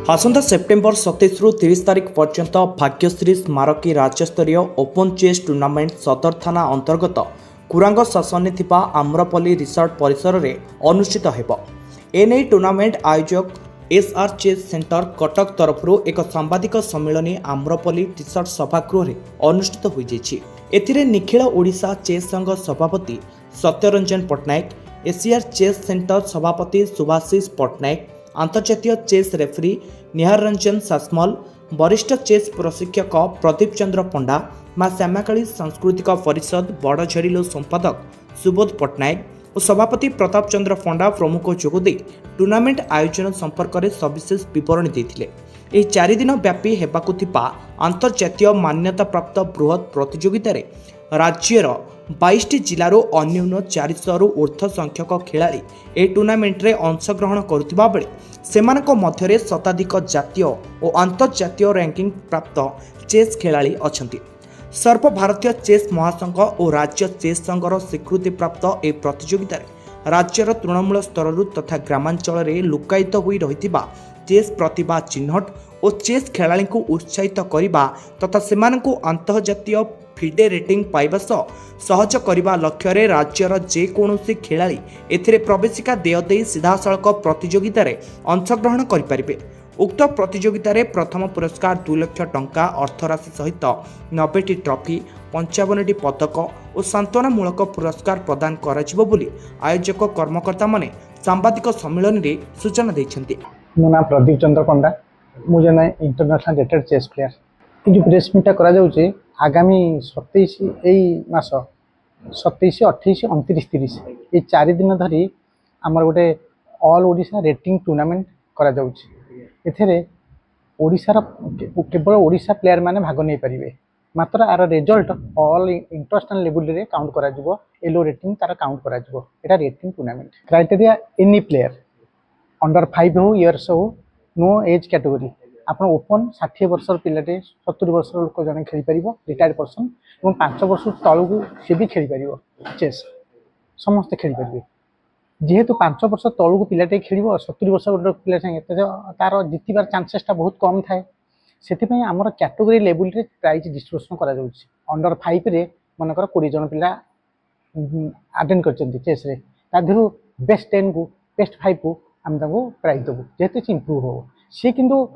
आसंता September 27 रु 30 तारिख पर्यंत भाग्यश्री स्मारकी राज्यस्तरीय ओपन चेस टूर्नामेंट सदर थाना अंतर्गत कुरांग शासन थिबा आम्रपल्ली रिसोर्ट परिसर में अनुष्ठित हेब। एने टूर्नामेंट आयोजक एसआर चेस सेंटर कटक तरफ एक सांबादिक सम्मेलन आम्रपल्ली रिसोर्ट सभागृह में अनुष्ठित हो जाइए। निखिल ओडिशा चेस संघ सभापति Satyaranjan Pattnaik, ACR chess centre सभापति सुभाषिष पट्टनायक, अंतर्जातीय चेस रेफरी निहार रंजन सासमल, वरिष्ठ चेस प्रशिक्षक प्रदीप चंद्र पंडा, मां श्यामाकाली सांस्कृतिक परिषद बड़झेरिलो संपादक सुबोध पट्टनायक और सभापति प्रताप चंद्र पंडा प्रमुख जोगदे टूर्नामेंट आयोजन संपर्क में सविशेष बरणी देथिले। एही 4 दिन व्यापी हेबाकु थिबा अंतर्जातीय मान्यता प्राप्त बृहत प्रतियोगितार राज्यर 22 जिलार अन्यून 400 रु ऊर्ध्व संख्यक खिलाड़ी ए टूर्नामेंट रे अंशग्रहण करुथिबा बेले सेमानक मध्यरे शताधिक जातीय और अंतर्जातीय रैंकिंग प्राप्त चेस खिलाड़ी अछंती। सर्वभारतीय चेस महासंघ और राज्य चेस संघर स्वीकृति प्राप्त ए प्रतियोगिता राज्यर तृणमूल स्तर तथा ग्रामांचल में लुकायित होई रहिथिबा चेस प्रतिभा चिन्हट और चेस खेलाड़ी को उत्साहित करने तथा सेमानकु अंतर्जातीय फिडे रेटिंग पाइबा सहज करने लक्ष्य रे राज्यर जेकोसी खिलाड़ी एथिरे प्रवेशिका देय दे सीधासलख प्रतियोगिता रे अंशग्रहण करें। उक्त प्रतियोगिता रे प्रथम पुरस्कार 2 लाख टंका अर्थराशि सहित 90टी ट्रॉफी 55टी पदक और सांत्वनामूलक पुरस्कार प्रदान कराजिबो बोली आयोजक कर्मकर्ता माने सांबादिक सम्मेलन रे सूचना दैछन्ति। मो नाम प्रदीप चंद्र पंडा, मुझे ना इंटरनेशनल रेटेड चेस प्लेयर। जो प्रेस मीटा करा जाउचे आगामी 27 एई मास 27 28 29 30 ये 4 दिन धरी आमर गोटे ऑल ओडिशा रेटिंग टूर्नामेंट करा जाउचे। एथेरे ओडिशा केवल ओडिशा प्लेयर माने भाग नहीं पारिबे, मात्र आर रिजल्ट ऑल इंटरनेशनल लेवल रे काउंट करा जिवो। एलो रेटिंग तार काउंट करा जिवो। एटा rating tournament criteria any player under 5 हो इयर्स हो, नो एज कैटेगरी। आप ओपन 60 वर्ष पिलाटे 70 वर्ष लोक जन खेल पार, रिटायर्ड पर्सन और 5 वर्ष तलू सी भी खेल पार चेस समस्ते खेल पारे। जेहेतु 5 वर्ष तलू पिलाटे खेल 70 वर्ष गोटे पिला संगे तार जितबार चांसेसटा बहुत कम थाए। से आमर कैटेगरी लेवल रे प्राइज डिस्ट्रीब्यूशन करा जाउछि। अंडर 5 रे मनकर 20 जन पिला अटेंड करछन्ति चेस रे, ताधरु बेस्ट 10 को बेस्ट 5 को आम प्राइज देवु जेहेतु इम्प्रूव हो। सी किंतु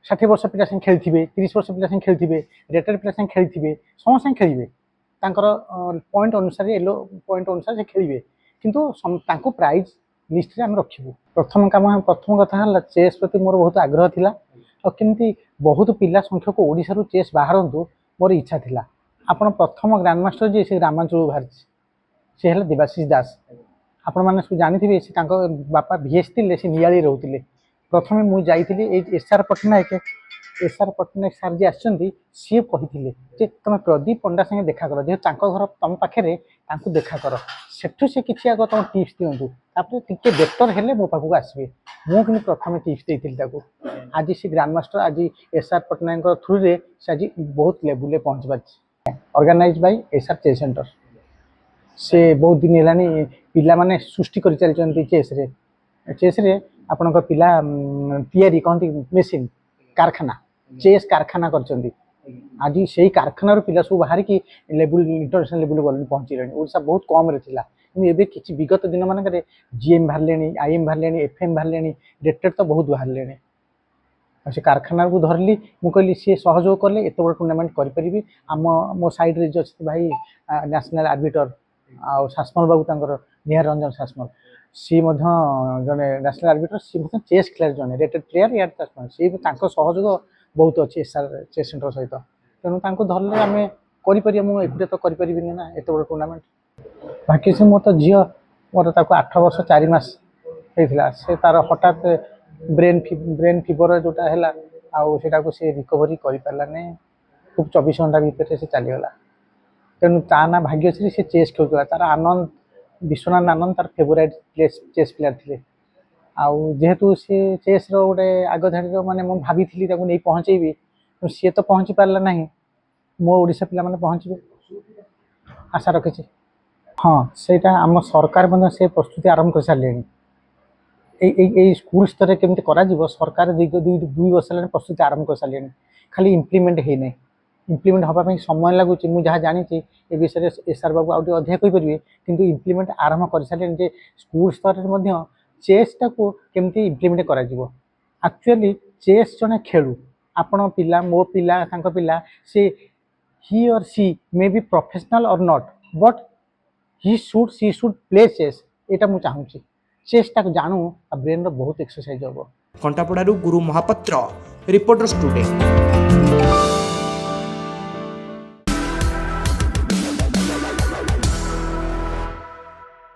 60 वर्ष पिला संगे खेलथिबे, 30 वर्ष पिला संगे खेलथिबे, रिटायर्ड पिला संगे खेलथिबे, समस्त संगे खेलिबे। तांकर पॉइंट अनुसार येलो पॉइंट अनुसार से खेलिबे, किंतु तांको प्राइज लिस्ट रे हम रखिबु। प्रथम कथा हला चेस प्रति मोर बहुत आग्रह थिला और केमती बहुत पिला संख्यक ओडिसा रु चेस बाहरंतु मोर इच्छा थिला। आपण प्रथम ग्रैंड मास्टर जे से ग्रामांचल बाहर से हला देवाशीष दास। आपण माने सब जानिथिबे से तांको बापा भीएस थिले, से नियाली रहउतिले। प्रथमे मु जाइथिली ए एसआर पट्टनायक सार जी आछंती, सी कहिथिले जे तमे प्रदीप पंडा संगे देखा कर, जे तांको घर तम पाखरे तांको देखा कर, सेठु से किछि आगो तम टिप्स दियंतु, तापर टिके बेटर हेले मो पाखु आसीबे। मु किन प्रथमे टिप्स देइथिली ताको। आज सी ग्रैंड मास्टर आज एसआर पट्टनायक थ्रू रे से आज बहुत लेवल ले पहुंच बाछि। Organise by SR chess centre. से बहुत दिन हेलानी पिला माने सृष्टि करि चलचंती चेस रे आपनका पिला तैयारी कहती मेसीन कारखाना चेस कारखाना करचंती। आज से कारखाना पिला सब बाहर की लेवल इंटरनेशनल लेवल गल पहुँचे। ओडिशा बहुत कम रे थिला, एबे किछि विगत दिन मानक जीएम बाहरले, आईएम बाहरले, एफएम बाहरले, रेटेड तो बहुत बाहरले। से कारखाना को धरली, मु कहली सी सहयोग कले एत बड़ टूर्नामेंट करि परिबी। आम मो साइड रे जो भाई नेशनल आर्बिटर आ सासमल बाबू तांकर निहार रंजन सासमल, सी जने नेशनल आर्बिटर, सी चेस खेलाड़ी जने रेटेड प्लेयर या सी सहयोग बहुत अच्छी एसआर चेस सेंटर सहित। तेणु धरले आम कर एकुटे तो करें ना एत बड़ टूर्नामेंट। बाकी से मोर तो झील मोर 8 वर्ष 4 मास होता से तार हठात ब्रेन फीवर जोटा है आटा से रिकवरी कर पारानी खूब 24 घंटा भितर से चलीगला। तेणु ता ना भाग्यश्री से चेस खेलुला, तार आनंद विश्वनाथ आनंद तार फेवरेट चेस प्लेयर थे। जेहेतु सी चेस रोटे आग धाड़ी माने मुझे भाभी नहीं पहुँचेबी, सी तो पहुँची पारा ना, मो ओडिशा पिला माने पहुँचे आशा रखी। हाँ, सेटा आम सरकार से प्रस्तुति आरंभ कर सारे। এই ସ୍କୁଲ ସ୍ତରରେ କେମିତି କରାଯିବ ସରକାର ଦୁଇ ବର୍ଷ ହେଲାଣି ପ୍ରସ୍ତୁତି ଆରମ୍ଭ କରିସାରିଲେଣି, ଖାଲି ଇମ୍ପ୍ଲିମେଣ୍ଟ ହେଇନାହିଁ। ଇମ୍ପ୍ଲିମେଣ୍ଟ ହେବା ପାଇଁ ସମୟ ଲାଗୁଛି। ମୁଁ ଯାହା ଜାଣିଛି ଏ ବିଷୟରେ ଏସ୍ଆର୍ ବାବୁ ଆଉ ଟିକେ ଅଧିକା କହିପାରିବେ, କିନ୍ତୁ ଇମ୍ପ୍ଲିମେଣ୍ଟ ଆରମ୍ଭ କରିସାରିଲେଣି ଯେ ସ୍କୁଲ ସ୍ତରରେ ମଧ୍ୟ ଚେସ୍ଟାକୁ କେମିତି ଇମ୍ପ୍ଲିମେଣ୍ଟ କରାଯିବ। ଆକ୍ଚୁଆଲି ଚେସ୍ ଜଣେ ଖେଳୁ, ଆପଣ ପିଲା, ମୋ ପିଲା, ତାଙ୍କ ପିଲା, ସେ he or she may be professional or not, but she should play chess. ଏଇଟା ମୁଁ ଚାହୁଁଛି, ଚେଷ୍ଟାକୁ ଜାଣୁ ଆଉ ବ୍ରେନ୍ର ବହୁତ ଏକ୍ସରସାଇଜ ହେବ। କଣ୍ଟାପଡ଼ାରୁ ଗୁରୁ ମହାପାତ୍ର, ରିପୋର୍ଟର୍ସ ଟୁଡେ।